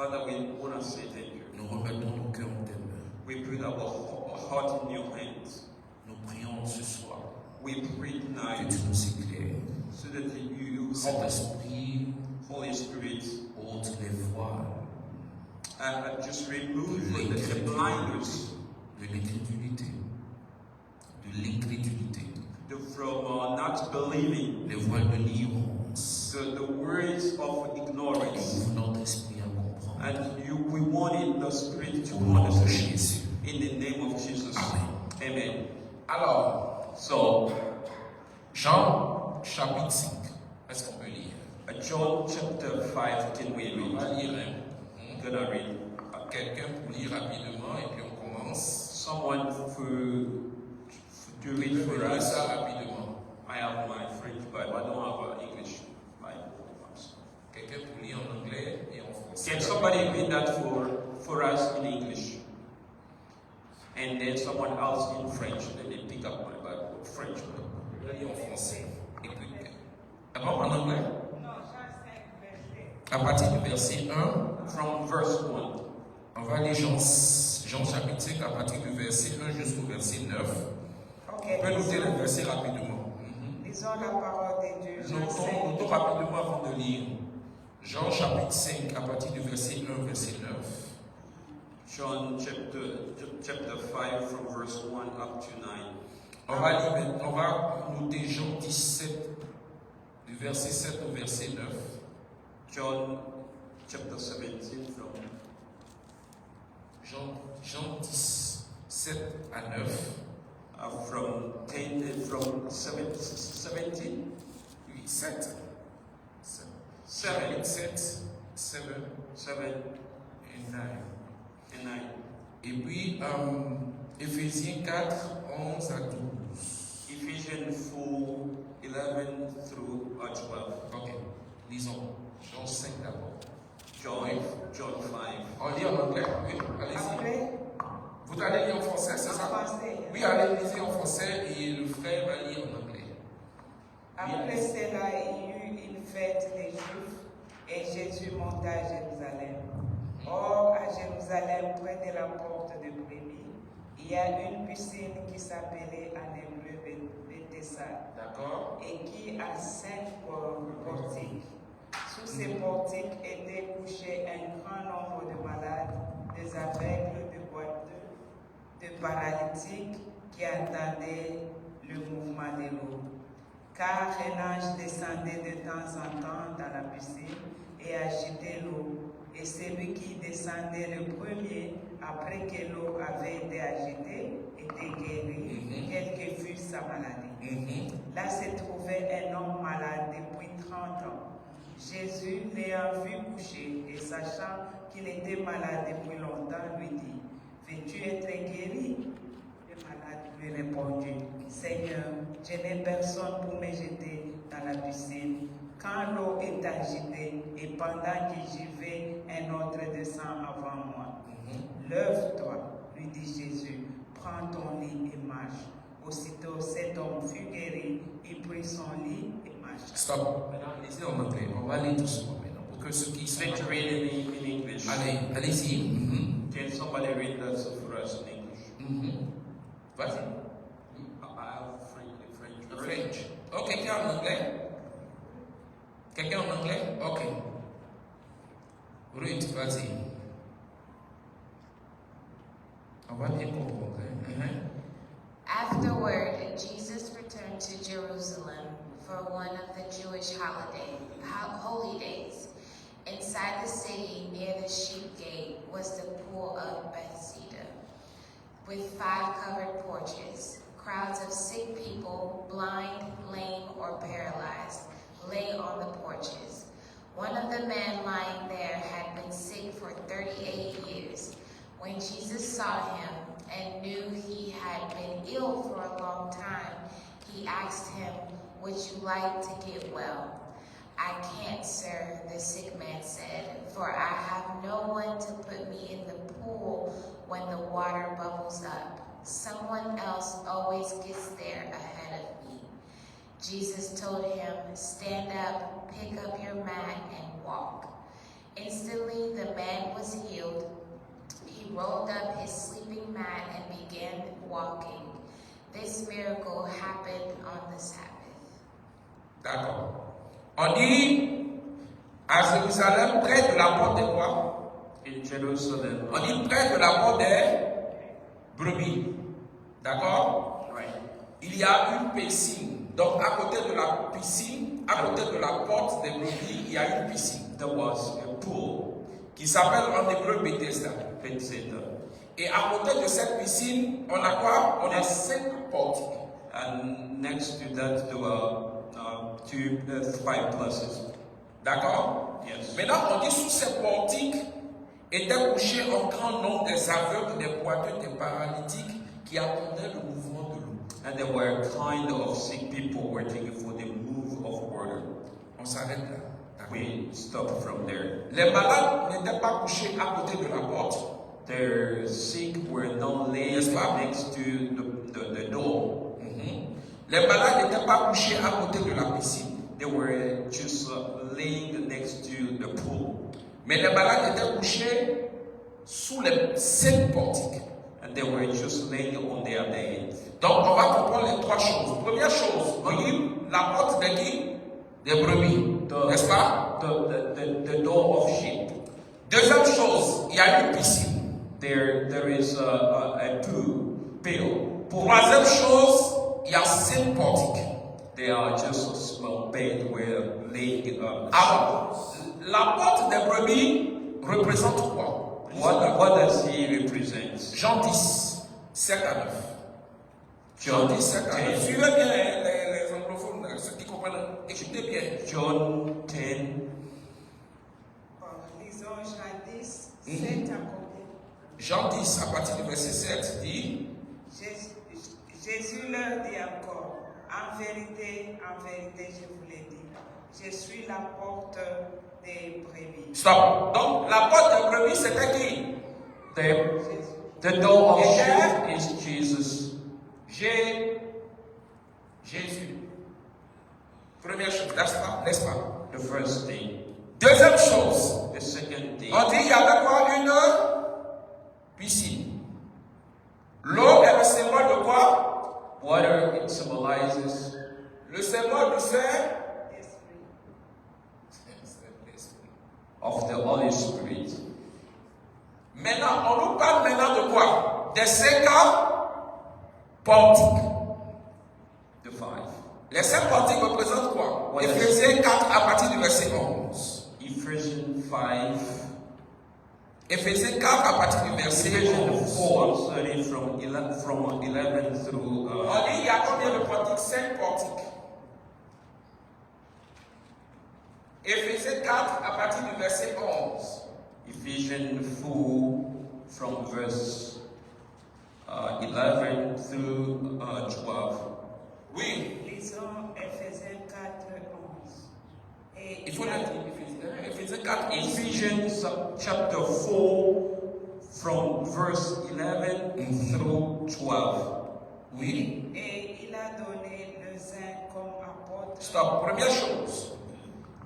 Father, we want to say thank you. Nous remettons nos cœurs en tes mains. We put our heart in your hands. Nous prions ce soir We pray que tonight tu nous éclaires. so that you help us, Saint-Esprit, Holy Spirit, ôte les voiles and just remove de the blinders l'incrédulité, de l'incrédulité, from not believing, les voiles de l'ignorance, the words of ignorance. ouvre notre esprit à comprendre. And we wanted the Spirit to Au nom de understand. Jésus. In the name of Jesus. Amen. Amen. Alors, So, Jean chapitre 5. Est-ce qu'on peut lire? John chapter 5, can we On va read? lire. I'm gonna read. Quelqu'un pour lire rapidement et puis on commence. Someone to read Je for vais lire us. ça rapidement. I have my French Bible. I don't have an English Bible. Quelqu'un pour lire en anglais et en français. Can somebody read that for us in English? And then someone else in French. Then they pick up my Bible, French Bible. Je vais lire en français. Écoute. D'abord en anglais. À partir du verset 1, From verse 1. on va lire Jean chapitre 5 à partir du verset 1 jusqu'au verset 9. Ok, On peut noter le verset rapidement. lisons la parole de Dieu. Jean 5. Notons rapidement avant de lire. Jean chapitre 5 à partir du verset 1, verset 9. John chapter 5 from verse 1 up to 9. On va noter Jean 17, du verset 7 au verset 9. John chapter 17 from Jean 17 à 9. from 10 from 17 Oui, 7. 7 7 et 9. and 9. Et puis, Éphésiens 4, 11 à 12. Ephesians 4 11 through 12. Ok, lisons. Jean 5 d'abord. John 5. On lit en anglais? Oui, allez-y. Après, Vous allez lire en français, c'est en ça? français. Oui, allez lire en français et le frère va lire en anglais. Après cela, il y eut une fête des Juifs et Jésus monta à Jérusalem. Or, à Jérusalem, près de la porte de Brebis, il y a une piscine qui s'appelait en hébreu Bethesda D'accord? et qui a 5 portiques. Sous ces portiques étaient couchés un grand nombre de malades, des aveugles, de boiteux, de paralytiques qui attendaient le mouvement de l'eau. Car un ange descendait de temps en temps dans la piscine et agitait l'eau. Et celui qui descendait le premier, après que l'eau avait été agitée, était guéri, quelle que fût sa maladie. Là se trouvait un homme malade depuis 30 ans. Jésus, l'ayant vu coucher et sachant qu'il était malade depuis longtemps, lui dit, veux-tu être guéri? Le malade lui répondit, Seigneur, je n'ai personne pour me jeter dans la piscine. Quand l'eau est agitée et pendant que j'y vais, un autre descend avant moi. Lève-toi, lui dit Jésus, prends ton lit et marche. Aussitôt cet homme fut guéri, il prit son lit et marcha. Stop. Maintenant, lisez en anglais. On va lire doucement maintenant pour que ceux qui sont. Let's read in English. Allez-y. Can somebody read that for us in English? Vas-y. I have French. French. Oh, quelqu'un en anglais? Quelqu'un en anglais? Ok. Ruth, vas-y. On va bien comprendre. Afterward, Jesus returned to Jerusalem for one of the Jewish holy days. Inside the city, near the sheep gate, was the pool of Bethesda, with 5 covered porches. Crowds of sick people, blind, lame, or paralyzed, lay on the porches. One of the men lying there had been sick for 38 years. When Jesus saw him and knew he had been ill for a long time, he asked him, "Would you like to get well?" "I can't, sir," the sick man said, "for I have no one to put me in the pool when the water bubbles up. Someone else always gets there ahead of me." Jesus told him, "Stand up, pick up your mat, and walk." Instantly the man was rolled up his sleeping mat and began walking. This miracle happened on the Sabbath. D'accord. On dit à Jérusalem, près de la porte des quoi? In Jerusalem. On dit près de la porte des brebis. D'accord? Right. Il y a une piscine. Donc à côté de la piscine, à côté de la porte des brebis, il y a une piscine. There was a pool, Qui s'appelle en hébreu Bethesda. Bethesda. Et à côté de cette piscine, on a quoi? On a 5 portiques. And next to that, there were 5 places. D'accord? Yes. Maintenant, on dit sous ces portiques étaient couchés un grand nombre des aveugles, des boiteux, des paralytiques qui attendaient le mouvement de l'eau. And there were kind of sick people waiting for the move of water. On s'arrête là. D'accord. We stop from there. Les malades n'étaient pas couchés à côté de la porte. The sick were not laying Yes, ma'am. next to the door. Les malades n'étaient pas couchés à côté de la piscine. They were just laying next to the pool. Mais les malades étaient couchés sous les 5 portiques. And they were just laying on their bed. Donc, on va comprendre les 3 choses. Première chose, on dit la porte des qui? Des brebis. N'est-ce pas? The door of sheep. Deuxième chose, il y a une piscine. There is a pool. Troisième chose, il y a 5 portiques. They are just a small bed where laying Alors, la porte des brebis représente quoi? What does he represent? Jean 10, 7 à 9. John 10, 7 à 9. 10. Suivez bien les anglophones, ceux qui comprennent. Écoutez bien. John 10. Lisons Jean 10, 7 à combien? Jean 10, à partir du verset 7, dit Jésus leur dit encore, en vérité, je vous l'ai dit, je suis la porte des brebis. stop. Donc, la porte des brebis, c'était qui? The door of sheep is Jesus. Jésus. Première chose, n'est-ce pas? The first thing. Deuxième chose, The second thing. on dit il y avait quoi? Une piscine. L'eau est le symbole de quoi? Water, it symbolizes Le symbole du Saint. of the Holy Spirit. Maintenant, on nous parle maintenant de quoi? Des 5 portiques. The 5. Les 5 portiques représentent quoi? Ouais. Éphésiens 4 à partir du verset 11. Ephesians 5. Éphésiens 4 à partir du verset Ephesians 11. 4, starting from 11 through. On dit il y a combien de portiques? 5 portiques. Éphésiens 4 à partir du verset 11. Ephesians 4 from verse 11 through 12. Oui, Lisons Ephésiens 4, 11. Et il faut le dire. Éphésiens 4, 11. Ephesians chapter 4 from verse 11 through 12. Oui. Et il a donné le saint comme apôtre. Stop. Première chose.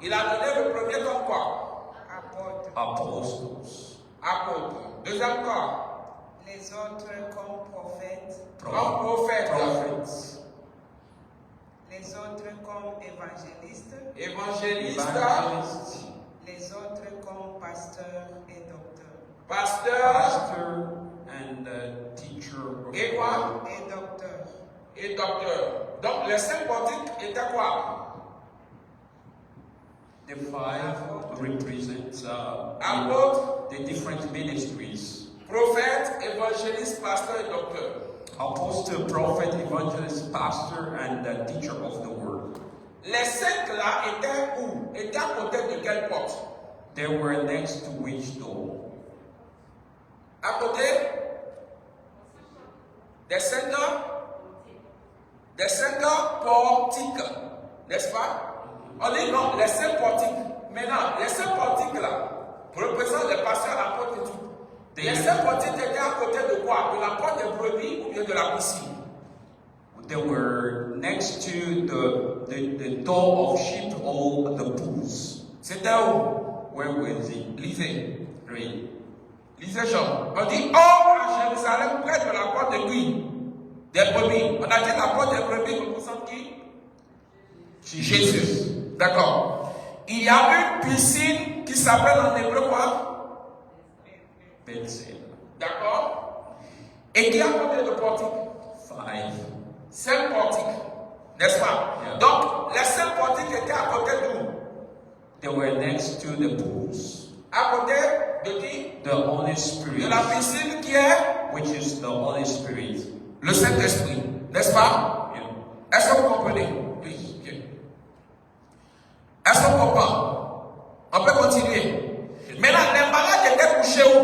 Il a donné le premier comme quoi? Apôtre. Apostles, Apôtre. Deuxième quoi? Les autres comme prophètes. Comme prophète. prophets, Les autres comme évangélistes. Évangéliste. evangelists, Les autres comme pasteurs et docteurs. Pasteur. pastor, and teacher. of Et quoi? Et docteurs. Et docteur. Donc les 5 portiques étaient quoi? The 5 represent Apôtre, the different ministries. prophète, évangéliste, pasteur et docteur. Apostle, prophet, evangelist, pastor, and teacher of the word. Les 5 là étaient où? Étaient à côté de quelle porte? They were next to which door? À côté des 5 portiques. N'est-ce pas? On dit non, les 5 portiques. Maintenant, les 5 portiques là représentent les pasteurs, apôtres et tout. Les 5 portiques étaient à côté de quoi? De la porte des brebis ou bien de la piscine? They were next to the door of sheep or the pools. C'était où? Where were they? Lisez. Read. Lisez Jean. On dit, or à Jérusalem, près de la porte de qui? Des brebis. On a dit la porte des brebis représente qui? Jésus. D'accord. Il y a une piscine qui s'appelle en hébreu quoi? Bethsaida. D'accord. Et qui a combien de portiques? 5 portiques. N'est-ce pas? Yeah. Donc, les 5 portiques étaient à côté d'où? They were next to the pools. À côté de qui? The Holy Spirit, De la piscine qui est which is the Holy Spirit. le Saint-Esprit. N'est-ce pas? Yeah. Est-ce que vous comprenez? Oui. Ok. Est-ce qu'on comprend? On peut continuer. Maintenant, les malades étaient couchés où?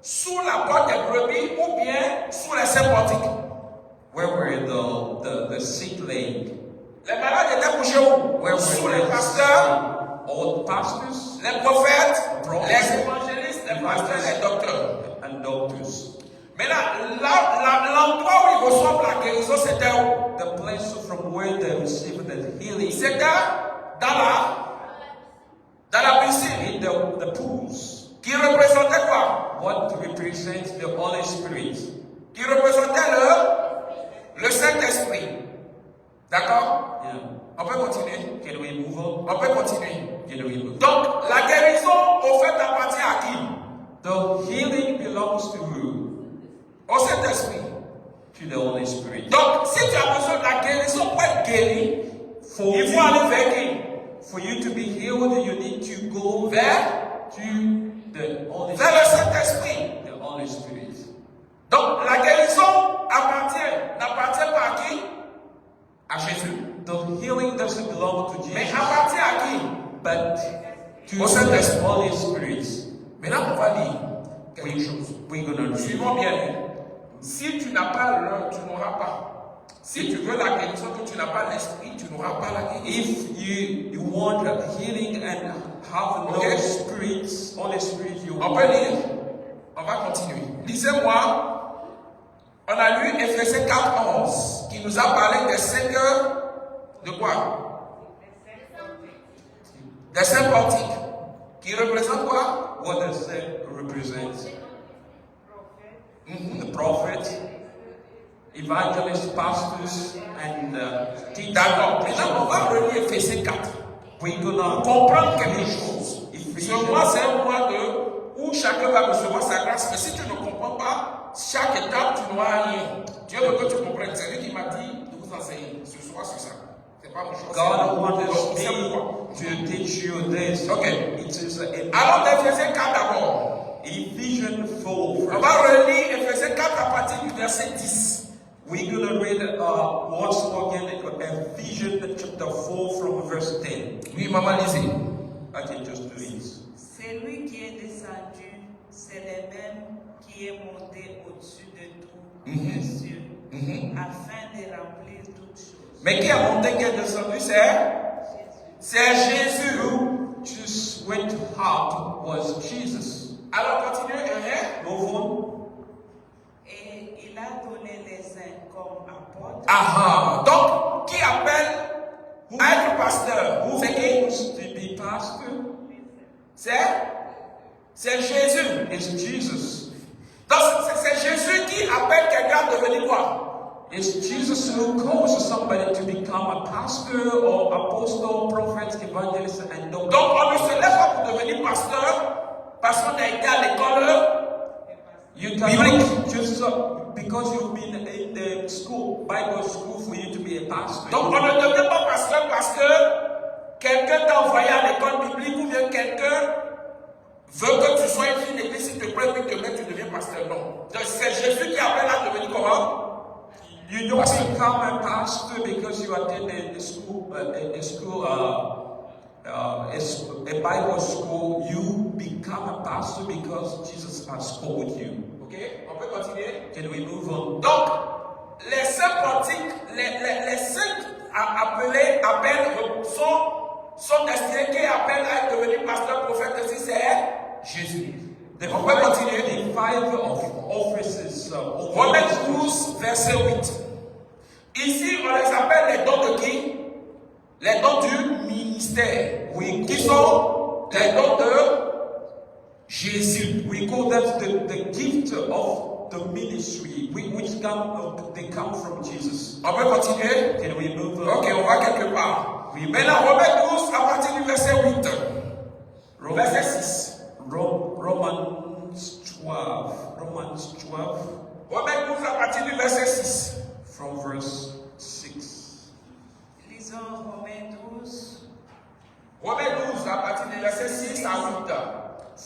Sous la porte des brebis ou bien sous les 5 portiques? Where were the sick laid? Les malades étaient couchés où? Where Sous were les pasteurs, all the pastors les prophètes, Prophets. les évangélistes, les pasteurs, les docteurs. and doctors. Maintenant, l'endroit où ils reçoivent la guérison, c'était où? The place from where they received the healing, C'était dans la piscine. in the pools. Qui représentait quoi? What represents the Holy Spirit? Qui représentait le Saint-Esprit. D'accord? Yeah. On peut continuer. Can we move on? On peut continuer. Can we move on? Donc, la guérison, au fait, appartient à qui? The healing belongs to who? Au Saint-Esprit. To the Holy Spirit. Donc, si tu as besoin de la guérison pour être guéri, For il faut aller vers qui? For you to be healed, you need to go Vers to the Holy vers le Spirit. Saint-Esprit. The Holy Spirit. Donc, la guérison n'appartient pas à qui? À Jésus. The healing doesn't belong to Mais Jesus, appartient à qui? but to Au Saint-Esprit. the Holy Spirit. Maintenant, on va lire quelque chose. We're gonna read. Suivons bien. Si tu n'as pas l'un, tu n'auras pas. Si tu veux la guérison, que tu n'as pas l'esprit, tu n'auras pas la guérison. If you want healing and have no Okay. spirit, Holy Spirit, you On peut lire. On va continuer. Lisez-moi. On a lu Ephésiens 4:11 qui nous a parlé des 5 heures de quoi? Des 5 portiques. Qui représentent quoi? What does that represent? The prophet, evangelists, pastors, and teachers. D'accord. Maintenant, on va relire Ephésiens 4. We're Pour gonna comprendre quelque chose. Ephesians. Ce mois, c'est un mois où chacun va recevoir sa grâce. Mais si tu ne comprends pas, chaque étape, tu n'auras rien. Dieu veut que tu comprennes. C'est lui qui m'a dit de vous enseigner ce soir sur ça. C'est pas mon choix. God wanted Donc, c'est pourquoi. me to teach you this. Okay. It is in Allons d'Éphésiens 4 d'abord. Ephesians On 4. va relire Éphésiens 4 à partir du verset 10. We're gonna read once more again Ephesians chapter 4 from verse 10. Oui, maman, lisez. I can just do it. C'est lui qui est descendu, c'est le même qui est monté au-dessus de tout, les cieux, afin de remplir toutes choses. Mais qui a monté, qui est descendu, c'est Jésus. Who just went up was Jesus. Alors, continuez. Move on. Et il a donné les uns comme apôtres, Ah, donc, qui appelle à être pasteur? Who C'est qui? wants to be pastor? C'est Jésus. It's Jesus. Donc, c'est Jésus qui appelle quelqu'un à devenir quoi? It's Jesus who calls somebody to become a pastor or apostle, prophet, evangelist, and Donc, doctor. on ne se lève pas pour devenir pasteur parce qu'on a été à l'école. You cannot just because you've been in the school, Bible school, for you to be a pastor. Donc, on ne devient pas pasteur parce que quelqu'un t'a envoyé à l'école biblique ou bien quelqu'un veut que tu sois une fille d'église, s'il te plaît, puis te met, tu deviens pasteur. Non. Donc, c'est Jésus qui appelle à devenir comment? You don't become a pastor because you attend a school, a Bible school. You become a pastor because Jesus has called you. Ok, on peut continuer. Can we move on? Donc, les 5 portiques, les 5 appels sont destinés qui appellent à devenir pasteur, prophète, aussi c'est Jésus. On peut continuer. The 5 of offices. Romains 12, verset 8. Ici, on les appelle les dons de qui? Les dons du ministère. Oui, qui sont les dons de Jésus. We call that the gift of the ministry, they come from Jesus. On peut continuer? Can we move on? Ok, on va quelque part. Oui, Maintenant, Romains 12 à partir du verset 8. Verset 6. Romans 12. Romans 12. Romains 12 à partir du verset 6. From verse 6. Lisons Romains 12. Romains 12 à partir du verset 6 à 8.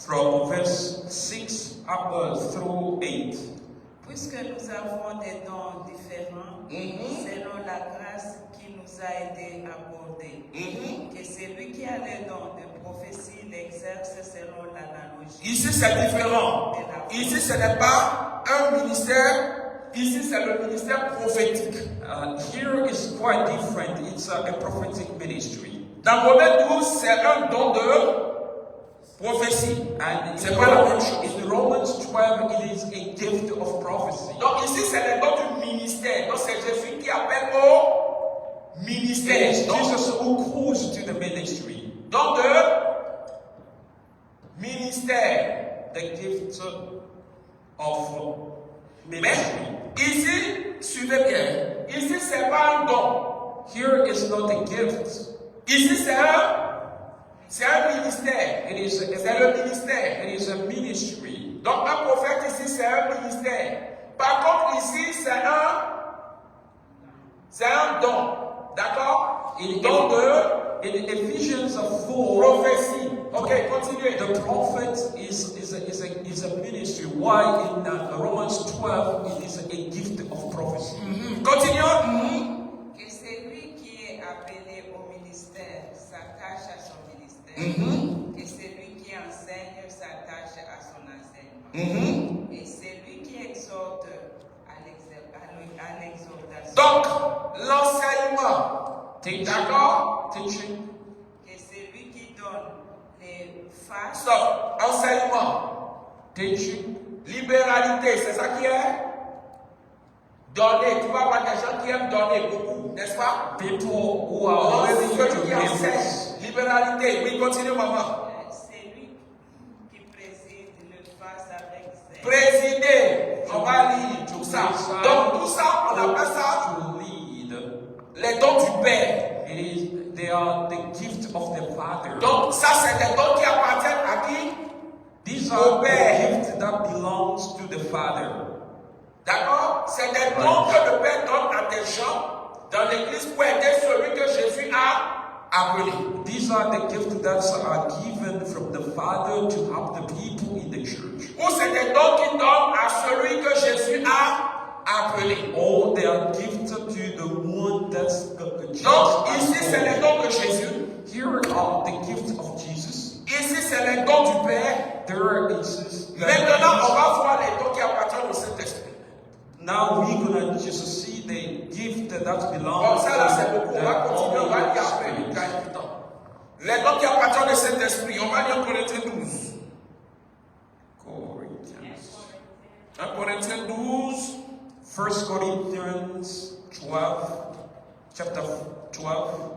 From verse 6 up through 8. Puisque nous avons des dons différents, selon la grâce qui nous a été accordée, que celui qui a le don de prophétie l'exerce selon l'analogie. Ici, c'est différent. Ici, ce n'est pas un ministère. Ici, c'est le ministère prophétique. Here is quite different. It's a prophetic ministry. Dans Romains 12, c'est un don de prophétie. And C'est pas la même chose. in Romans 12, it is a gift of prophecy. Donc ici, c'est le don du ministère. Donc c'est Jésus qui appelle au ministère. It's Donc, Jesus who calls to the ministry. don de ministère. The gift of Mais ministry. ici, suivez bien. Ici, c'est pas un don. Here is not a gift. Ici, c'est un ministère. C'est le ministère. It is a ministry. Donc un prophète ici, c'est un ministère. Par contre, ici, c'est un don. D'accord? Don de In Ephesians 4, prophétie. Ok, continuez. the prophet is a ministry. Why in Romans 12 it is a gift of prophecy? Continuons. Que celui qui est appelé au ministère s'attache à son ministère, que celui qui enseigne s'attache à son enseignement, et celui qui exhorte à l'exhortation, Donc, l'enseignement. D'accord? Teaching. que celui qui donne les faces, Stop. Enseignement. Teaching. Libéralité, c'est ça qui est donner. Tu vas voir des gens qui aiment donner beaucoup, n'est-ce pas? People who are Oh, willing celui to qui give. enseigne. Libéralité. Oui, continue, maman. celui qui préside le fasse avec zèle. Présider, on va lire tout ça. Donc tout ça, on appelle ça To lead. les dons du Père. They are the gift of the Father. Donc ça, c'est des dons qui appartiennent à qui? These Au are the Père. gifts that belongs to the Father. D'accord? C'est des dons que le Père donne à des gens dans l'église pour aider celui que Jésus a appelé. These are the gifts that are given from the Father to help the people in the church. Ou c'est des dons qui donnent à celui que Jésus a appelé. Or they are gifted to the one that's Jesus. Donc ici, has c'est les called. dons de Jésus. Here are the gifts of Jesus. Ici, c'est les dons du Père. There is Maintenant, on va voir les dons qui appartiennent au Saint-Esprit. now we're gonna just see the gift that Bon, belongs ça là, c'est beaucoup. On va to continuer, on va lire après. Holy Il y Spirit. a du temps. Les dons qui appartiennent au Saint-Esprit, on va lire Corinthiens 12. Corinthians. 1 Corinthiens 12. 1 Corinthians 12, chapter 12.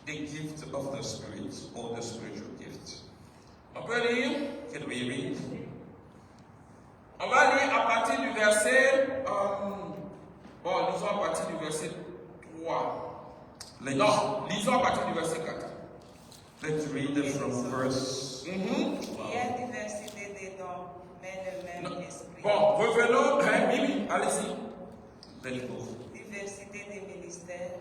The gift of the Spirit, or the spiritual gift. On peut lire. Can we read? On va lire à partir du verset. Bon, lisons à partir du verset 3. Non, lisons à partir du verset 4. Let's read it from verse Il y a diversité des dons, mais le même esprit. Bon, revenons. Mimi, allez-y. Let's go. Diversité des ministères,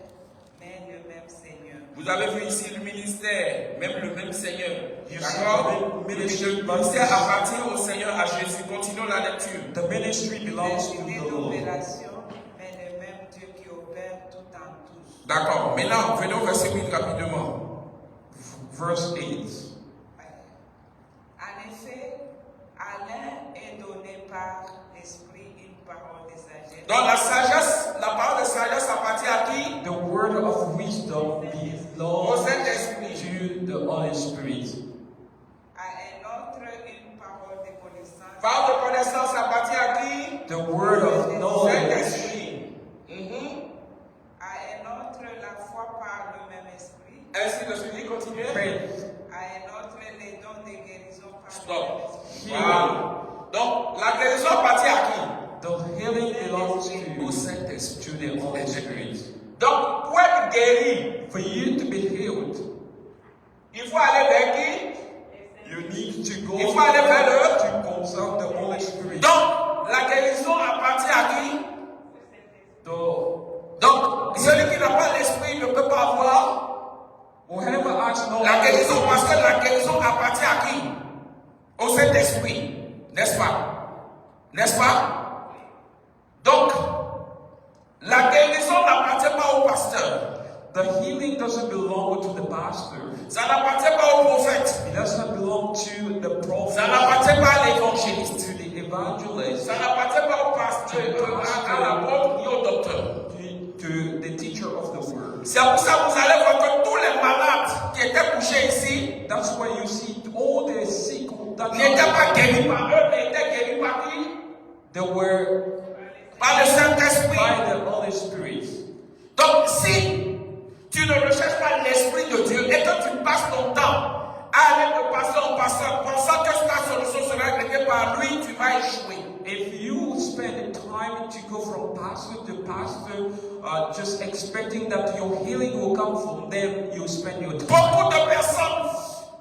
mais le même Seigneur. Vous avez vu ici le ministère, même le même Seigneur. You D'accord? see, Le ministry ministère appartient au Seigneur, à Jésus. Continuons la lecture. The ministry belongs to Diversité the Lord. d'opération, mais le même Dieu qui opère tout en tous. D'accord. Maintenant, venons au verset 8 rapidement. Verse 8. En effet, à l'un est donné par l'Esprit une parole de sagesse. Donc la sagesse, la parole de sagesse appartient à qui? The word of wisdom belongs Au Saint-Esprit. to the Holy Spirit. À un autre, une parole de connaissance. Parole de connaissance appartient à qui? The word of knowledge. Saint-Esprit. À un autre, la foi par le même esprit. Ainsi de suite, continuez. faith, À un autre, les dons de guérison par Stop. healing. Voilà. Donc, la guérison appartient à qui? The healing belongs Au to Saint-Esprit. the Holy Spirit. Donc, pour être guéri, For you to be healed, il faut aller vers qui? you need to go Il faut aller vers le- to consult the Holy Spirit. Donc, la guérison appartient à qui? Donc, celui qui n'a pas l'esprit ne peut pas avoir Whoever asks no la guérison, parce que la guérison appartient à qui? Au Saint-Esprit. N'est-ce pas? N'est-ce pas? Donc, la guérison n'appartient pas au pasteur. the healing doesn't belong to the pastor. Ça n'appartient pas au prophète. It doesn't belong to the Ça prophet, n'appartient pas à l'évangéliste. to the evangelist, Ça n'appartient pas au pasteur, à l'apôtre ni au docteur. to the teacher of the word. C'est pour ça que vous allez voir que tous les malades qui étaient couchés ici That's why you see all the sick that n'étaient pas guéris par eux, mais étaient guéris par qui? they were Par le Saint-Esprit. by the Holy Spirit. Donc, si tu ne recherches pas l'Esprit de Dieu et que tu passes ton temps à aller de pasteur en pasteur, pensant que ta solution sera réglée par lui, tu vas échouer. If you spend time to go from pastor to pastor, just expecting that your healing will come from them, you spend your time. Beaucoup de personnes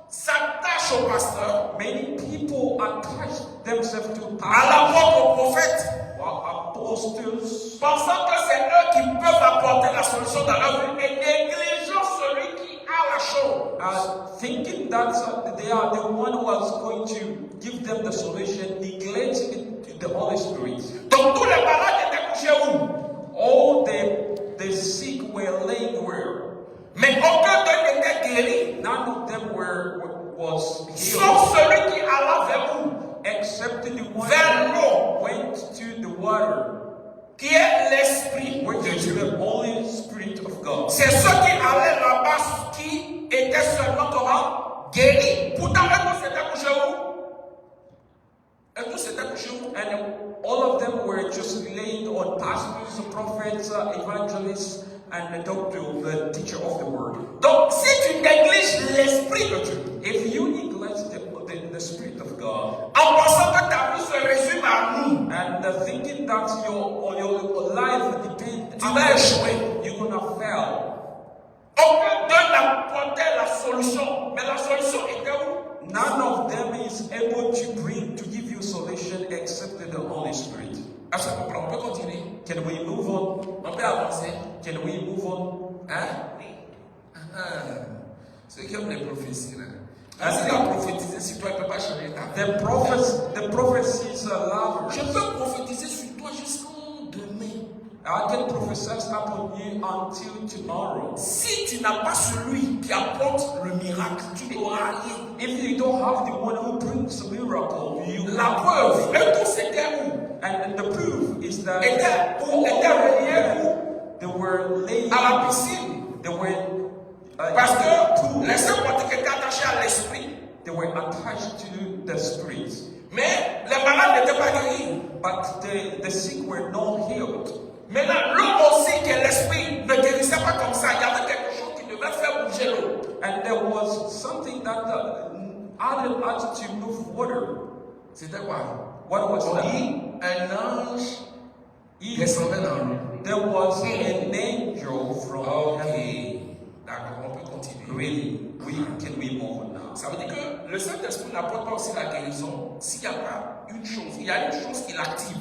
s'attachent au pasteur, Many people attach themselves to à pastors l'apôtre, au prophète, or apostles, pensant que c'est eux qui peuvent apporter la solution dans leur vie et négligeant celui qui a la chose. thinking that they are the one who is going to give them the solution, neglecting the Holy Spirit. Donc tous les malades étaient couchés où? All the sick were laying where Mais aucun d'eux n'était guéri, none of them was healed, sauf celui qui alla vers où? except the one Vers l'eau, who went to the water, qui est l'Esprit which de is Dieu. the Holy Spirit of God. C'est ceux qui allaient là-bas qui étaient seulement comment? Guéris. Pourtant, eux tous s'étaient couchés où? Eux tous s'étaient couchés où? And all of them were just laying on pastors, prophets, evangelists, and the doctor, the teacher of the word. Donc, si tu négliges l'Esprit de Dieu, If you neglect the Spirit of God, en pensant que ta vie se résume à nous, and thinking that your life depends tu vas échouer. you're gonna fail. Aucun d'eux n'apportait la solution. Mais la solution était où? None of them is able to give you solution except the Holy Spirit. Est-ce qu'on comprend? On peut continuer. Can we move on? On peut avancer. Can we move on? Hein? Ceux qui aiment les prophéties, là. Si tu as prophétisé sur toi, il ne peut pas changer ta vie. The prophecies are loud. Je peux prophétiser sur toi jusqu'en demain. I can prophesy upon you until tomorrow. Si tu n'as pas celui qui apporte le miracle, tu n'auras rien. If you don't have the one who brings a miracle, you La preuve, eux tous étaient où? And the proof is that Étaient où? all Étaient of reliés them, où? they were laying À la piscine. they were Parce que les sympathiques étaient attachés à l'esprit. they were attached to the spirit. Mais les malades n'étaient pas guéris. But the sick were not healed. Maintenant, l'eau aussi, qui est l'esprit, ne guérissait pas comme ça. Il y avait quelque chose qui devait faire bouger l'eau. And there was something that added to move water. C'était quoi? What was On that? dit, un ange If descendait dans l'eau. there was an angel from heaven. Ok. D'accord, on peut continuer. Really, can we move on now? Ça veut dire que le Saint-Esprit n'apporte pas aussi la guérison s'il n'y a pas une chose. Il y a une chose qui l'active.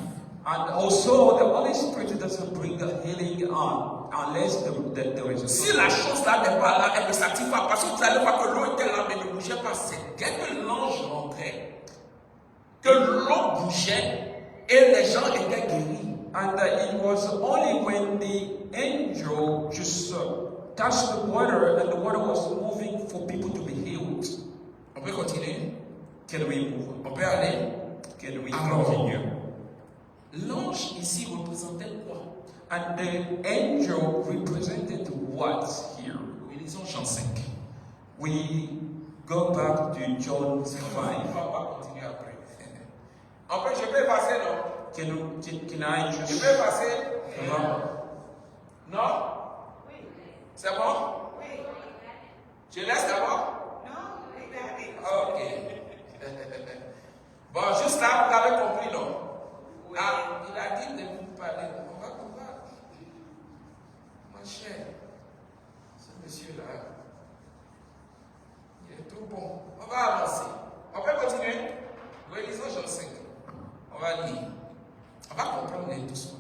And also, the Holy Spirit doesn't bring the healing on unless there is a Si la chose là n'est pas là, elle ne s'active pas. Parce que vous allez voir que l'eau était là, mais ne bougeait pas. C'est dès que l'ange rentrait, que l'eau bougeait et les gens étaient guéris. And it was only when the angel just touched the water and the water was moving for people to be healed. On peut continuer? Can we move on? On peut aller? Can we Alors, continue? l'ange ici représentait quoi? And the angel represented what here? Oui, lisons Jean 5. We go back to John On 5. va continuer après. En fait, je peux effacer, non? Can I Je just... peux effacer? Non. Non? C'est bon? Je laisse d'abord? Non, regardez. Ok. Bon, juste là, vous avez compris, non? Oui. Ah, il a dit de vous parler. On va. Ma chère, ce monsieur-là, il est trop bon. On va avancer. On peut continuer? Oui, lisons Jean 5. On va lire. On va comprendre doucement.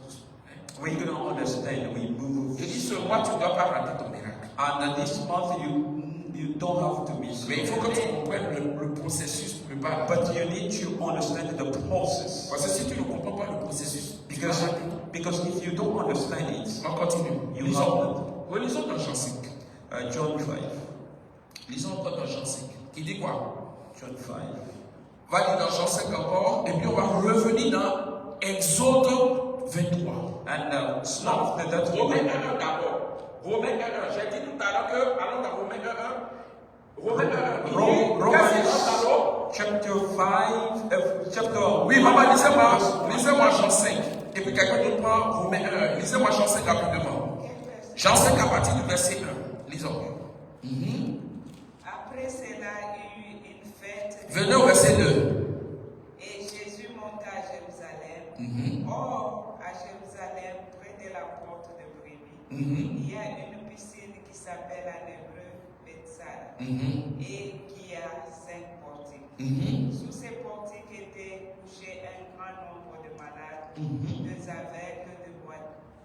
We're going to understand. We move. Il dit ce mois, tu ne dois pas rater ton miracle. And this month, you don't have to miss. Mais il faut que tu comprennes le processus pour ne pas rater. But you need to understand the process. Parce que si tu ne comprends pas le processus, Because if you don't understand it, on continue. you Lisons. Relisons dans Jean 5. John 5. Lisons encore dans Jean 5. Qui dit quoi? John 5. On va lire dans Jean 5 encore, et puis on va revenir dans Exode 23. And soon after that, Romains 1 d'abord. Romains 1. J'ai dit tout à l'heure que, allons dans Romains 1. Romains 1. Romans chapter 5, chapter. Oui, maman, lisez-moi Jean 5. Et puis quelqu'un d'autre prend Romains 1. Lisez-moi Jean 5 rapidement. Jean 5 à partir du verset 1. Lisons. Après cela, il y eut une fête. Venez au verset 2. Et Jésus monta à Jérusalem. Or, à Jérusalem, près de la porte de Brebis, il y a une piscine qui s'appelle en hébreu Bethsaïda et qui a 5 portiques. Sous ces portiques étaient couchés un grand nombre de malades, des aveugles,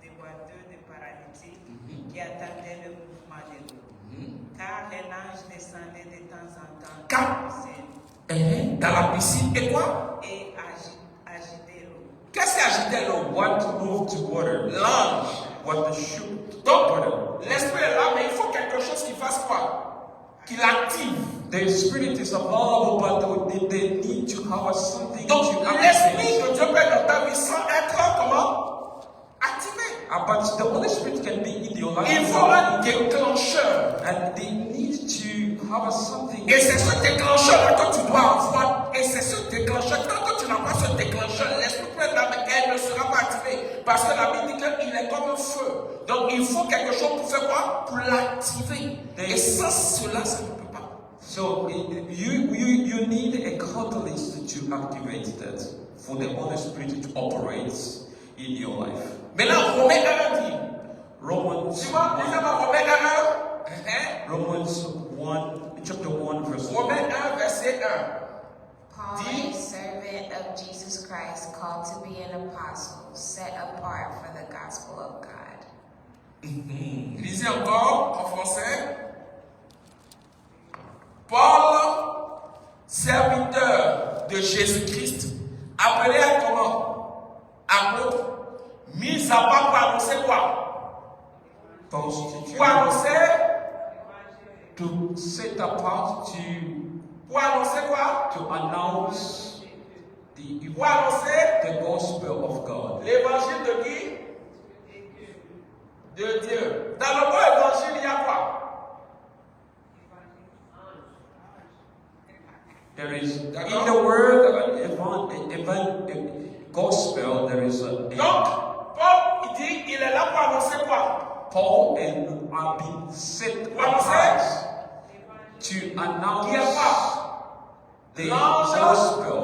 des boiteux, des paralytiques qui attendaient le mouvement de l'eau. Car un ange descendait de temps en temps Dans la piscine, et quoi? et agitait l'eau. Qu'est-ce qui agitait l'eau? What moved water? L'ange. What shook Donc, water? l'esprit est là, mais il faut quelque chose qui fasse quoi? Qu'il active. The spirit is available, but they need to have something Donc, to l'esprit activate. de Dieu peut dans ta vie sans être comment? Activé. But the Holy Spirit can be in your life. Il faut un déclencheur. And they need to have something. Et c'est ce déclencheur que tu dois avoir. Et c'est ce déclencheur. Tant que tu n'as pas ce déclencheur, l'esprit plein d'âme, elle ne sera pas activée. Parce que la Bible dit qu'il est comme un feu. Donc il faut quelque chose pour faire quoi? Pour l'activer. Et sans cela, ça ne peut pas. So you need a catalyst to activate that for the Holy Spirit to operate in your life. Maintenant, Romains 1 dit. Romans Romains 1, chapter 1, verse 1. Romains 1, verset 1. Paul, a servant of Jesus Christ, called to be an apostle, set apart for the gospel of God. Lisez encore en français. Paul, serviteur de Jésus-Christ, appelé à comment? Apôtre, mis à part pour annoncer quoi? Pour annoncer? To set apart, Pour annoncer quoi? to announce Pour annoncer the gospel of God. l'évangile de qui? De Dieu. Dans le mot évangile, il y a quoi? There is in the word gospel. There is a Donc, Paul, il dit, il est là pour annoncer quoi? Paul and have been set Pour annoncer apart to announce qui est quoi? the L'ange gospel,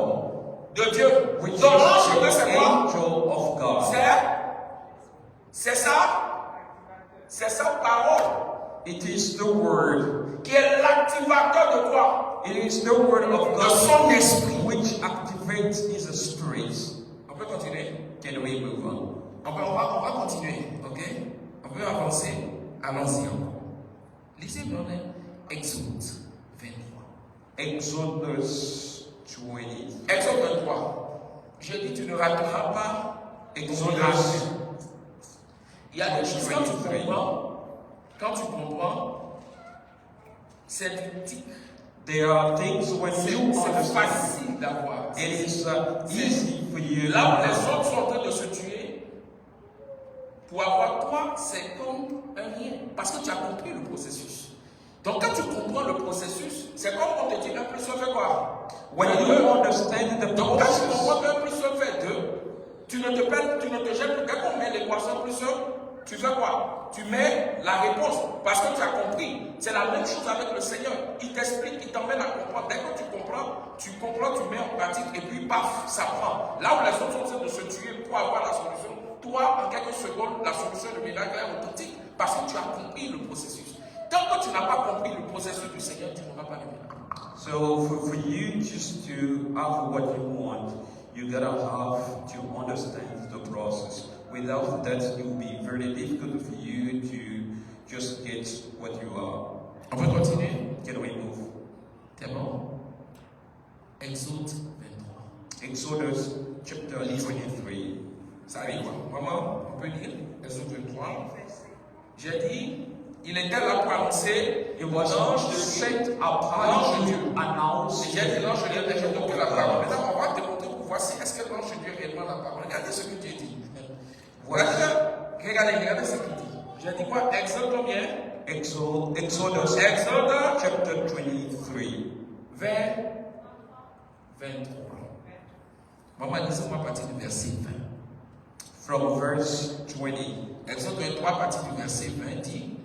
De Dieu. which is Donc, l'ange de Dieu, the c'est quoi? angel of God. C'est ça? C'est sa parole It is the word. qui est l'activateur de quoi? It is the word of De son God esprit. which activates His spirit. On peut continuer? Can we move on? On va continuer, ok? On peut avancer. Allons-y encore. Lisez-moi Exode 23. Exodus 20. Exode 23. Je dis, tu ne rateras pas Exode 23. Exodus. Il y a des choses quand tu comprends, c'est du tic. There are things when you C'est understand, facile d'avoir. it is easy for you. Là où les autres sont en train de se tuer, pour avoir toi, c'est comme un rien. Parce que tu as compris le processus. Donc quand tu comprends le processus, c'est comme on te dit 1 plus 1 fait quoi? When you understand the Donc quand tu process, comprends que 1 plus 1 fait 2, tu ne te jettes plus. Dès qu'on met l'équation plus 1, tu fais quoi? tu mets la réponse parce que tu as compris. C'est la même chose avec le Seigneur. Il t'explique, il t'emmène à comprendre. Dès que tu comprends, tu mets en pratique et puis paf, ça prend. Là où les autres sont en train de se tuer pour avoir la solution, toi, en quelques secondes, la solution de miracle est authentique parce que tu as compris le processus. Tant que tu n'as pas compris le processus du Seigneur, tu n'auras pas de miracle. So for you just to have what you want, you gotta have to understand the process. Without that, it will be very difficult for you to just get what you are. On peut continuer? Can we move? T'es bon? Exode 23. Exodus chapter 23. Ça arrive quoi? Maman, on peut lire Exode 23. Verset. J'ai dit, il était là pour annoncer. It was set apart to announce. J'ai dit l'ange de Dieu n'est donc que la parole. Maintenant, on va te montrer pour voir si est-ce que l'ange de Dieu est réellement la parole. Regardez ce que Dieu dit. Regardez ce qu'il dit. J'ai dit quoi? Exode combien? Exodus chapter 23. Vers 23. Maman, lisez-moi à partir du verset 20. From verse 20. Exode 23 à partir du verset 20 dit.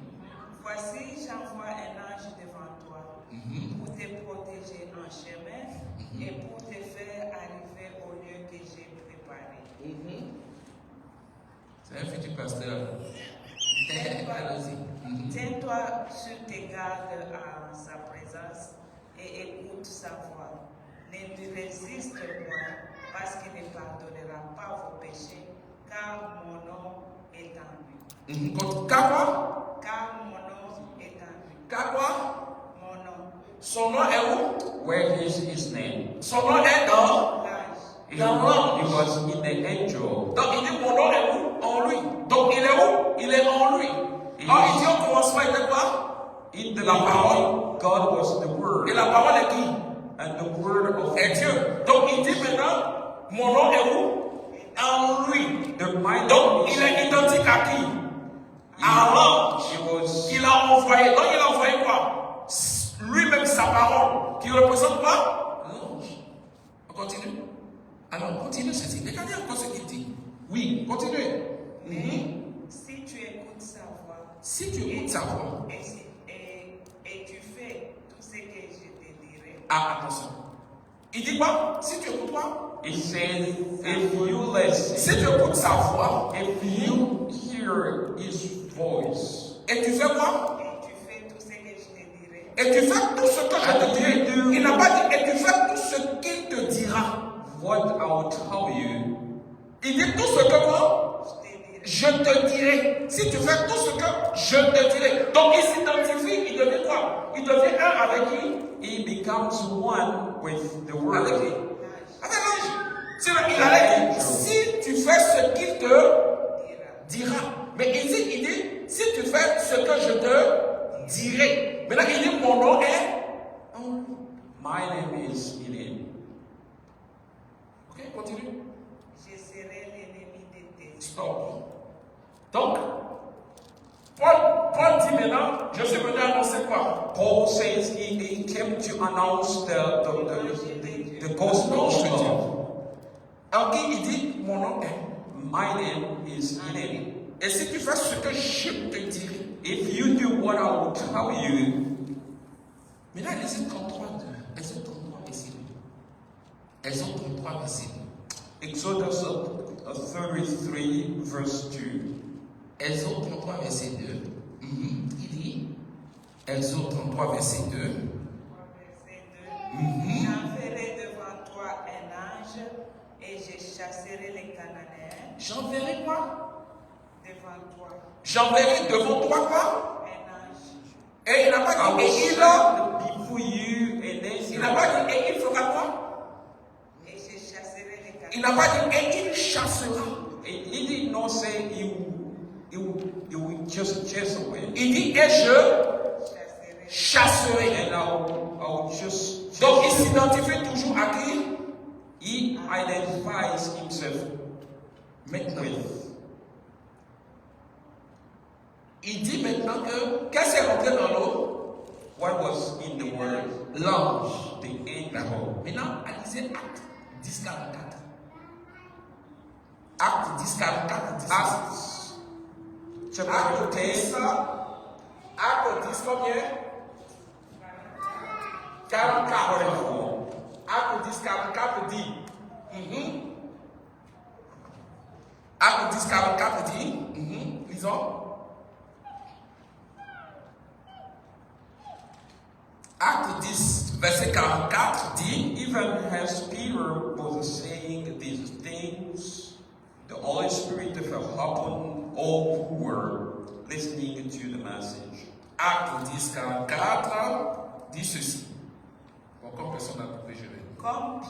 Voici, j'envoie un ange devant toi pour te protéger en chemin et pour te faire arriver au lieu que j'ai préparé. C'est un futur pasteur. Allons-y. Tiens-toi sur tes gardes à sa présence et écoute sa voix. Ne lui résiste point parce qu'il ne pardonnera pas vos péchés, car mon nom est en lui. Car quoi? Car mon nom est en lui. Car quoi? Mon nom. Son nom est où? Where is his name? Son nom est dans. It was in the angel. Donc il dit mon nom est où? En lui. Donc il est où? Il est en lui. Alors il dit au commencement il était quoi? In the La parole. God was the word. Et la parole est qui? And the word of Est Dieu. Donc il dit maintenant mon nom est où? En lui. Donc il est identique à qui? À l'ange qu'il a envoyé. Donc il a envoyé quoi? Lui-même sa parole. Qui représente quoi? L'ange. On continue. Alors continue ceci. Regardez encore ce qu'il dit. Oui, continuez. Si tu écoutes sa voix, Si tu écoutes sa voix. et tu fais tout ce que je te dirai. Ah, attention. Il dit quoi? Si tu écoutes quoi? It says, if you listen, Si tu écoutes sa voix. if you hear his voice, Et tu fais quoi? Et tu fais tout ce que je te dirai. Et tu fais tout ce que je te dirai. Il n'a pas dit et tu fais tout ce qu'il te dira. what I will tell you, Il dit tout ce que quoi? Je te dirai. Je te dirai. Si tu fais tout ce que je te dirai. Donc il s'identifie, il devient quoi? Il devient un avec qui? he becomes one with the word. Avec qui? Avec l'ange. Sinon il allait dire, si tu fais ce qu'il te dira. Mais il dit, si tu fais ce que je te dirai. Maintenant il dit, mon nom est. My name is in him. Ok, continue. Je serai l'ennemi de tes Stop. Donc, Paul dit maintenant, je suis venu annoncer quoi? Paul says he came to announce the gospel of God. En qui il dit, mon nom est. My name is in him. Et si tu fais ce que je te dirai. If you do what I will tell you, Maintenant, Exode 33, Exode 33, verset 2. Exode 33, verset 2. Exodus 33, verse 2. Exode 33, verset 2. Il dit, Exode 33, verset 2. Verset 2. J'enverrai devant toi un ange et je chasserai les Cananéens J'enverrai quoi? devant toi. J'enverrai devant toi quoi? Un ange. Et il n'a pas I dit, will et il send before you and then Il n'a pas dit, et il fera quoi? Et je chasserai les Il Cananéens. n'a pas dit, et il chassera. he did not say he will just chase away. Il dit, et je Chasserai. chasserai. And I'll just chase Donc il away. s'identifie toujours à qui? He identifies himself Maintenant. with. Il dit maintenant que, qu'est-ce qui est rentré dans l'eau? What was in the word? L'ange. The angel. Maintenant, analysez Acte 10, 44. Acte 10, 44. Acts chapter 10. 10, Acte 10 combien? 44. 44. Acte 10, 44 dit. Acte 10, 44 dit. Lisons. Acte 10, verset 44 dit. Even as Peter was saying these things, the Holy Spirit fell upon all who were listening to the message. Acte 10, 44 dit ceci. Bon, comme personne n'a trouvé, je vais. Comme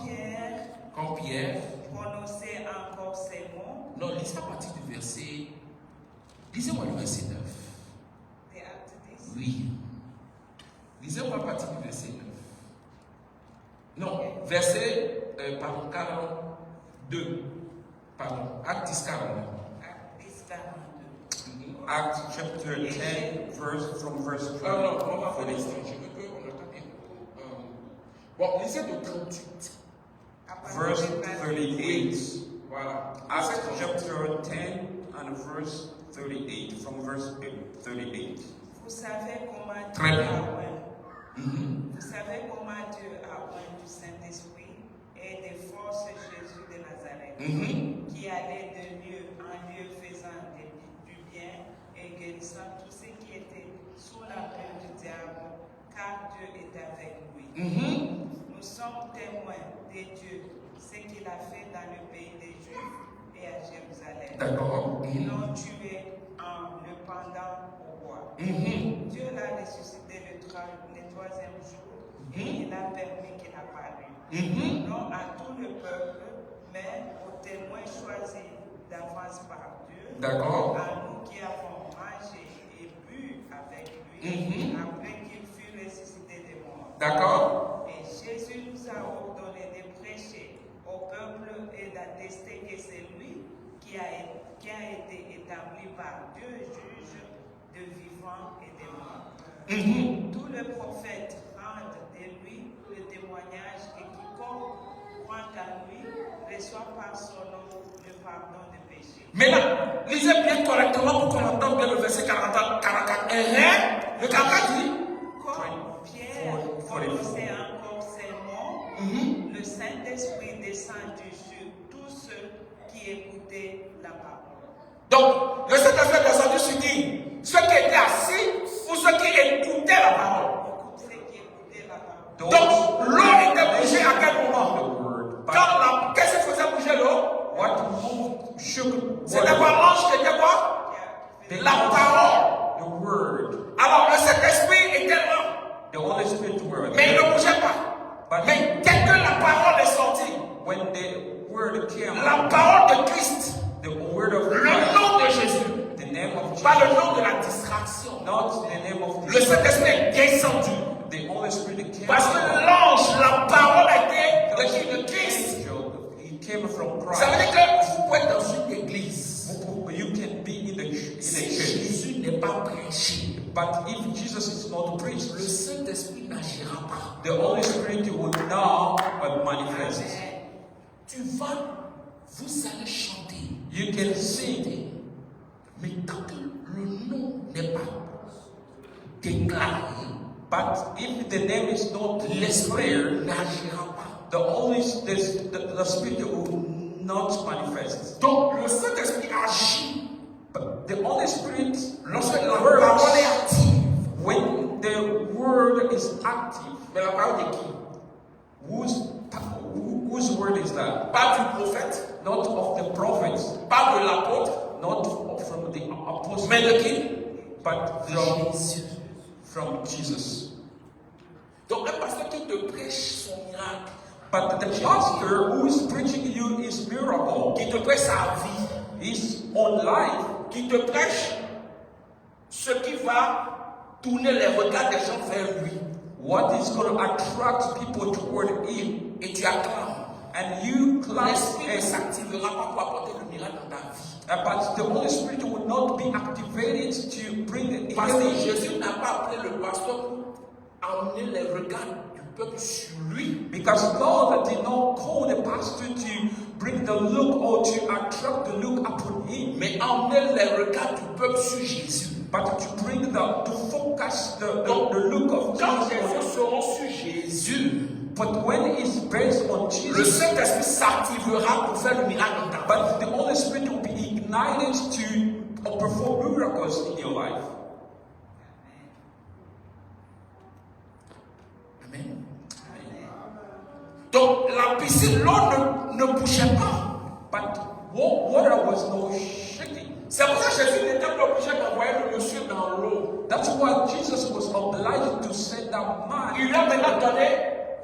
Pierre prononçait encore ces mots. Non, lisez à partir du verset. Lisez-moi le verset 9. Des Actes 10. Oui. Lisez-moi à partir du verset 9. Non, verset, 42. Pardon, Acte 10, 42. Actes 10, 42. Acts chapter 10, from verse Non, on va faire 40. les je veux qu'on entende bien. Bon, lisez de 38. À partir Verse du verset 38. Voilà. Acts chapter 10 and verse 38. From verse 38. Vous savez comment Très Dieu bien. a oint. Vous savez comment Dieu a oint du Saint-Esprit et de force Jésus de Nazareth, qui allait de lieu en lieu faisant du bien et guérissant tous ceux qui étaient sous la peur du diable, car Dieu est avec lui. Nous sommes témoins de Dieu, ce qu'il a fait dans le pays des Juifs et à Jérusalem. D'accord. Ils l'ont tué en le pendant au roi. Dieu l'a ressuscité le troisième jour et il a permis qu'il apparût. Non à tout le peuple, mais aux témoins choisis d'avance par Dieu. D'accord. À nous qui avons mangé et bu avec lui après qu'il fut ressuscité des morts. D'accord. Et Jésus nous a ordonné de prêcher au peuple et d'attester que c'est lui qui a été établi par Dieu, juge de vivants et de morts. Tous les prophètes rendent de lui le témoignage et quiconque croit en lui reçoit par son nom le pardon des péchés. Maintenant, lisez bien correctement pour qu'on entende bien le verset 44. Le 44 dit. Comme Pierre prononçait encore ces mots, le Saint-Esprit descendit sur tous ceux qui écoutaient la parole. Donc, le Saint-Esprit est descendu sur qui? Ceux qui étaient assis ou ceux qui écoutaient la parole. Ceux qui écoutaient la parole. Donc, l'eau était bougée à quel moment? The word. Qu'est-ce qui faisait bouger l'eau? What moved, shook, C'était pas l'ange qui était quoi? La parole. the word. Alors, le Saint-Esprit était là, The Holy Spirit were mais il there. ne bougeait pas. But Mais dès que la parole est sortie, when the word came, la parole de Christ, the word of le Christ, nom de Jésus, the name of Jesus, pas le nom de la distraction. not the name of Le Saint-Esprit est descendu. the Holy Spirit came. Parce que l'ange, la parole a été de qui? De Christ. Angel, he came from Ça veut Christ. dire que vous pouvez être dans une église. You can be in the Si church, Jésus n'est pas prêché, but if Jesus is not preached, le Saint-Esprit n'agira pas. the Holy Spirit will not manifest. Vous allez chanter. You can sing, Mais tant que le nom n'est pas déclaré, but if the name is not l'Esprit clear, n'agira pas. the Spirit will not manifest. Donc le Saint-Esprit agit But the Holy Spirit, lorsque la parole est active. when the word is active, Mais la parole de qui? whose word is that? Pas du prophète, Not of the prophets, pas de l'apôtre, not from the apostles, mais de qui? but Jésus. from Jesus. Donc un pasteur qui te prêche son miracle, But the pastor who is preaching you his miracle, qui te prêche sa vie, his own life, qui te prêche ce qui va tourner les regards des gens vers lui. what is going to attract people toward him, Et tu acclames. and you clap L'esprit ne and s'activera pas pour apporter le miracle dans ta vie. but the Holy Spirit will not be activated to bring it. Parce que Jésus n'a pas appelé le pasteur pour amener les regards du peuple sur lui. Because God did not call the pastor to bring the look or to attract the look upon him, mais emmener les regards du peuple sur Jésus. but to bring to focus the look of Quand les Jesus. yeux seront sur Jésus, But when it's based on le Jesus, Saint-Esprit s'activera pour faire le miracle dans ta vie. but the Holy Spirit will be ignited to perform miracles in your life. Amen. Donc la piscine, l'eau ne bougeait pas. But water was no shaking. C'est pour ça que Jésus n'était pas obligé d'envoyer le monsieur dans l'eau. That's why Jesus was obliged to send that man. Il lui a maintenant donné,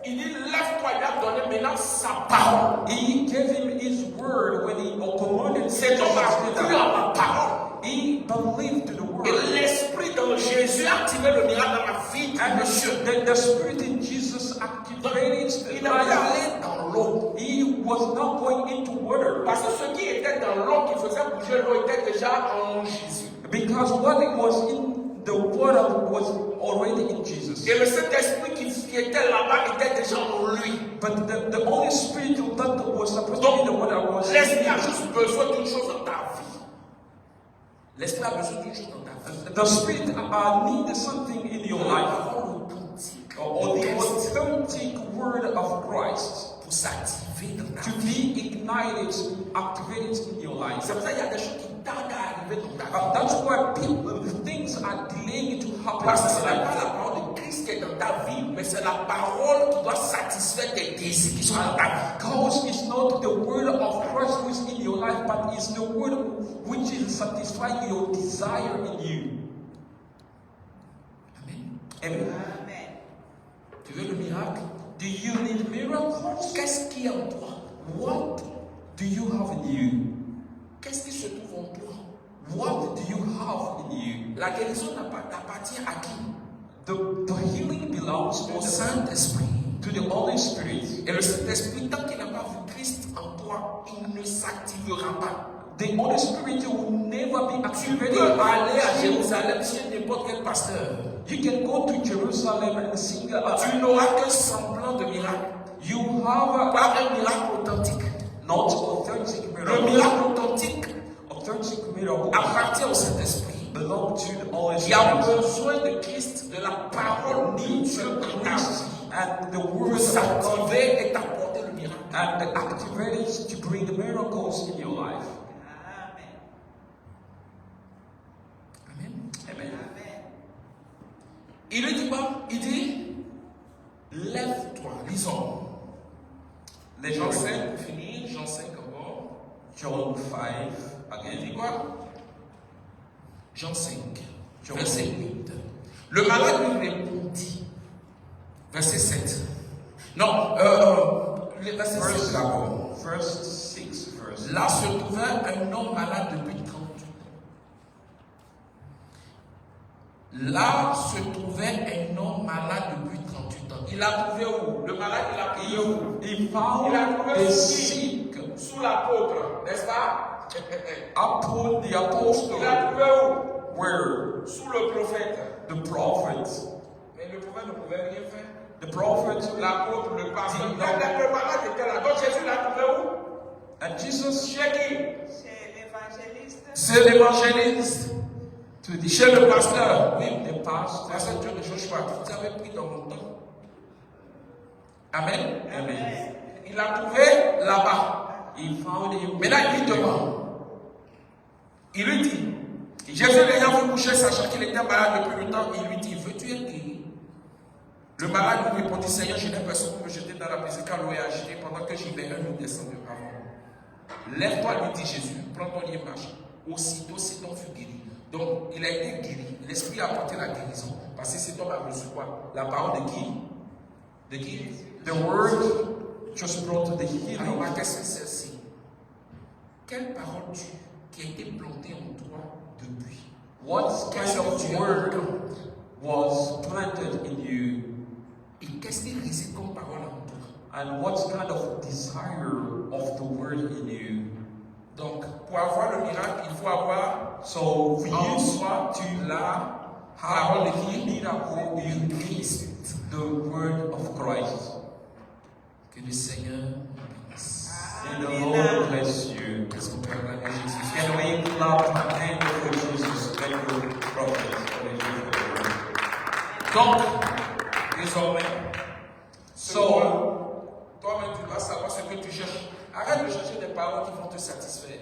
il dit lève-toi, il a donné maintenant sa parole. He gave him his word when he commanded Cet homme a cru à ma parole. He believed the word. Et l'esprit dans Jésus a activé le miracle dans la vie du And monsieur. the spirit in Jesus activated the Il n'a pas life. allé dans l'eau. He was not going into water. Parce que ce qui était dans l'eau, qui faisait bouger l'eau, était déjà en Jésus. Because what it was in the water was already in Jesus. Et le Saint-Esprit qui était là-bas était déjà en lui. But the Holy Spirit that was supposed to be the one that was L'Esprit a juste besoin d'une chose dans ta vie. L'Esprit a besoin d'une chose dans ta vie. the Spirit needed something in your La life. parole authentique. Or the authentic word of Christ Pour s'activer dans ta to vie. be ignited, activated in your life. C'est pour ça qu'il y a des choses qui tardent à arriver dans ta vie. That's why things are delaying to happen. Parce que ce n'est pas la parole de Christ qui est dans ta vie, mais c'est la parole qui doit satisfaire tes désirs qui sont dans ta vie. Because it's not the word of Christ who is in your life, but it's the word which is satisfying your desire in you. Amen. Amen. Amen. Tu veux le miracle? Do you need miracles? Qu'est-ce qui est en toi? What do you have in you? Qu'est-ce qui se trouve en toi? What do you have in you? La guérison n'appartient à qui? The healing belongs Au Saint-Esprit. to the Holy Spirit. Et le Saint-Esprit, tant qu'il n'a pas vu Christ en toi, il ne s'activera pas. The Holy Spirit will never be Tu activated. peux aller à Jérusalem chez n'importe quel pasteur. You can go to Jerusalem and sing. Tu n'auras qu'un semblant de miracle. You have Pas un miracle authentique. not authentic Le miracle. miracle authentique Authentic miracle appartient au Saint-Esprit. belong to the Holy Qui a Spirit. besoin de Christ, de la parole de Need Dieu to dans ta Christ vie. and the Pour word of God s'activer et t'apporter le miracle. and activate it to bring the miracles in your life. Amen. Amen. Amen. Amen. Il lui dit quoi? Il dit, lève-toi, lisons. Let's Jean read 5, pour finir, Jean 5 encore. John 5 Il dit again. quoi? Jean 5, Jean verset 5. 8. Le malade lui répondit. Verset 7. Non, le verset 7 d'abord. First 6 verse. Là se trouvait un homme malade depuis 38 ans. Là se trouvait un homme malade depuis 38 ans. Il a trouvé où? Le malade, il a trouvé où? He found Il a trouvé the sous qui? sick Sous l'apôtre, n'est-ce pas? upon the Il a apostle trouvé où? were Sous le prophète. the prophets. Mais le prophète ne pouvait rien faire. The prophets L'apôtre, le pasteur. did Le not. malade était là. Donc Jésus l'a trouvé où? And Jesus Chez qui? Chez l'évangéliste. C'est l'évangéliste. to the Chez le pasteur. Oui. the pastor. Pasteur Dieu de Joshua, vous avez pris dans mon temps. Amen. Amen. Il l'a trouvé là-bas. He found him. Maintenant, il lui demande. Il lui dit, Jésus l'ayant vu coucher, sachant qu'il était malade depuis longtemps, il lui dit, veux-tu être guéri? Le malade lui répondit, Seigneur, je n'ai personne pour me jeter dans la prison car l'eau est agitée pendant que j'y vais, un nous descendu avant. Lève-toi, lui dit Jésus, prends ton lit et marche. Aussitôt, cet homme fut guéri. Donc, il a été guéri. L'Esprit a apporté la guérison. Parce que cet homme a reçu quoi? La parole de qui? De qui? The word just brought the Alors, healing. ma question c'est celle-ci. Quelle parole qui a été plantée en toi depuis? What kind of word entends? was planted in you? Et qu'est-ce qui réside comme parole en toi? And what kind of desire of the word in you? Donc, pour avoir le miracle, il faut avoir So for en you soi to la parole de have qui? miracle, you need Christ. the word of Christ. Que le Seigneur nous bénisse. May the Lord bless you. Qu'est-ce qu'on peut acclamer Jésus? Can we clap our hands for Jesus? Thank you, prophet. Donc, désormais, So, toi-même, tu dois savoir ce que tu cherches. Arrête de chercher des paroles qui vont te satisfaire.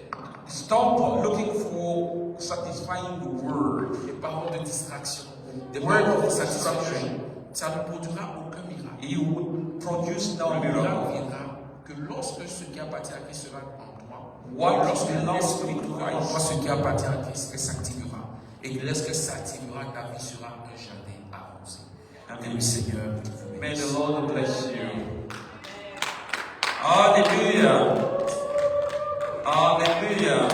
stop looking for satisfying the word. Des paroles de distraction. Des Word paroles de of satisfaction. distraction. Ça ne produira aucun miracle. You would produce no Le miracle miracle. viendra que lorsque ce qui appartient à Christ sera en toi, What et lorsque belongs l'Esprit to croit en toi, Christ. ce qui appartient à Christ s'activera. Et lorsque s'activera, ta vie sera un jardin arrosé. Que le Seigneur vous May bénisse. the Lord bless you. Hallelujah. Hallelujah.